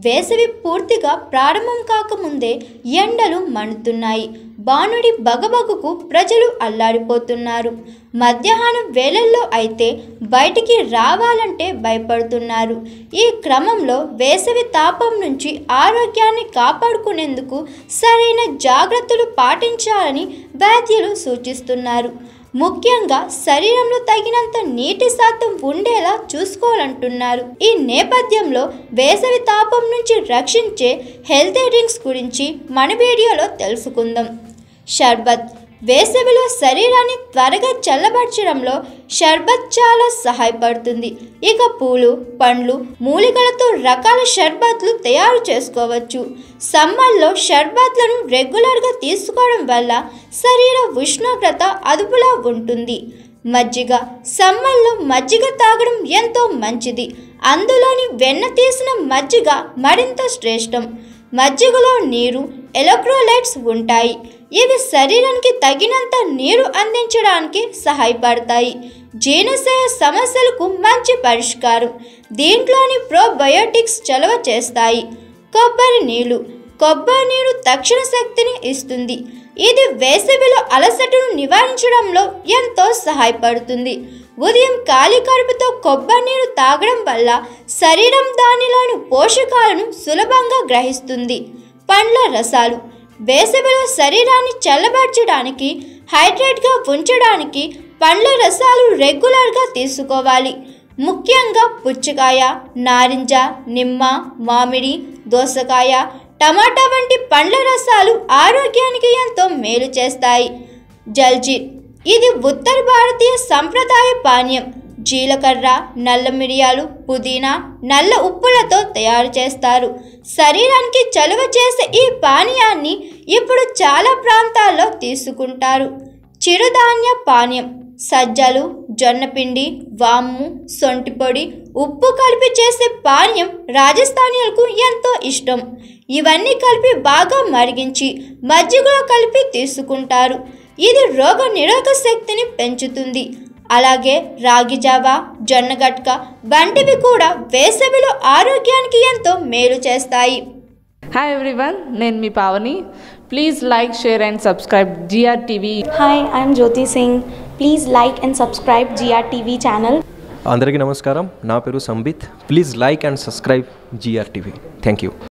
వేసవి పూర్తిగా ప్రారంభం కాకముందే ఎండలు మండుతున్నాయి. బాణుడి బగబగకు ప్రజలు అల్లాడిపోతున్నారు. మధ్యాహ్నం వేళల్లో అయితే బయటికి రావాలంటే భయపడుతున్నారు. ఈ క్రమంలో వేసవి తాపం నుంచి ఆరోగ్యాన్ని కాపాడుకునేందుకు సరైన జాగ్రత్తలు పాటించాలని వైద్యులు సూచిస్తున్నారు. ముఖ్యంగా శరీరంలో తగినంత నీటి శాతం ఉండేలా చూసుకోవాలంటున్నారు. ఈ నేపథ్యంలో వేసవి తాపం నుంచి రక్షించే హెల్తీ డ్రింక్స్ గురించి మన వీడియోలో తెలుసుకుందాం. షర్బత్. వేసవిలో శరీరాన్ని త్వరగా చల్లబరచడంలో షర్బత్ చాలా సహాయపడుతుంది. ఇక పూలు, పండ్లు, మూలికలతో రకాల షర్బత్లు తయారు చేసుకోవచ్చు. సమ్మర్లో షర్బత్లను రెగ్యులర్గా తీసుకోవడం వల్ల శరీర ఉష్ణోగ్రత అదుపులో ఉంటుంది. మజ్జిగ. సమ్మర్లో మజ్జిగ తాగడం ఎంతో మంచిది. అందులోని వెన్న తీసిన మజ్జిగ మరింత శ్రేష్టం. మజ్జిగలో నీరు, ఎలక్ట్రోలైట్స్ ఉంటాయి. ఇవి శరీరానికి తగినంత నీరు అందించడానికి సహాయపడతాయి. జీర్ణశయ సమస్యలకు మంచి పరిష్కారం. దీంట్లోని ప్రోబయోటిక్స్ చలవ చేస్తాయి. కొబ్బరి నీళ్ళు. కొబ్బరి నీరు తక్షణ శక్తిని ఇస్తుంది. ఇది వేసవిలో అలసటను నివారించడంలో ఎంతో సహాయపడుతుంది. ఉదయం ఖాళీ కడుపుతో కొబ్బరి నీరు తాగడం వల్ల శరీరం దానిలోని పోషకాలను సులభంగా గ్రహిస్తుంది. పండ్ల రసాలు. వేసవిలో శరీరాన్ని చల్లబరచడానికి, హైడ్రేట్గా ఉంచడానికి పండ్ల రసాలు రెగ్యులర్గా తీసుకోవాలి. ముఖ్యంగా పుచ్చకాయ, నారింజ, నిమ్మ, మామిడి, దోసకాయ, టమాటా వంటి పండ్ల రసాలు ఆరోగ్యానికి ఎంతో మేలు చేస్తాయి. జల్జీర్. ఇది ఉత్తర భారతీయ సంప్రదాయ పానీయం. జీలకర్ర, నల్ల మిరియాలు, పుదీనా, నల్ల ఉప్పులతో తయారు చేస్తారు. శరీరానికి చలువ చేసే ఈ పానీయాన్ని ఇప్పుడు చాలా ప్రాంతాల్లో తీసుకుంటారు. చిరుధాన్య పానీయం. సజ్జలు, జొన్నపిండి, వాము, సొంటిపొడి, ఉప్పు కలిపి చేసే పానీయం రాజస్థానీయులకు ఎంతో ఇష్టం. ఇవన్నీ కలిపి బాగా మరిగించి మజ్జిగలో కలిపి తీసుకుంటారు. ఇది రోగ నిరోధక శక్తిని పెంచుతుంది. అలాగే రాగి జావా, జొన్న గట్క వంటివి కూడా వేసవిలో ఆరోగ్యానికి ఎంతో మేలు చేస్తాయి. హాయ్ ఎవ్రీవన్, నేను మీ Pavani. Please like, share and subscribe GRTV. Hi, I'm Jyoti Singh. Please like and subscribe GRTV channel. అందరికీ నమస్కారం. నా పేరు Sambit. Please like and subscribe GRTV. Thank you.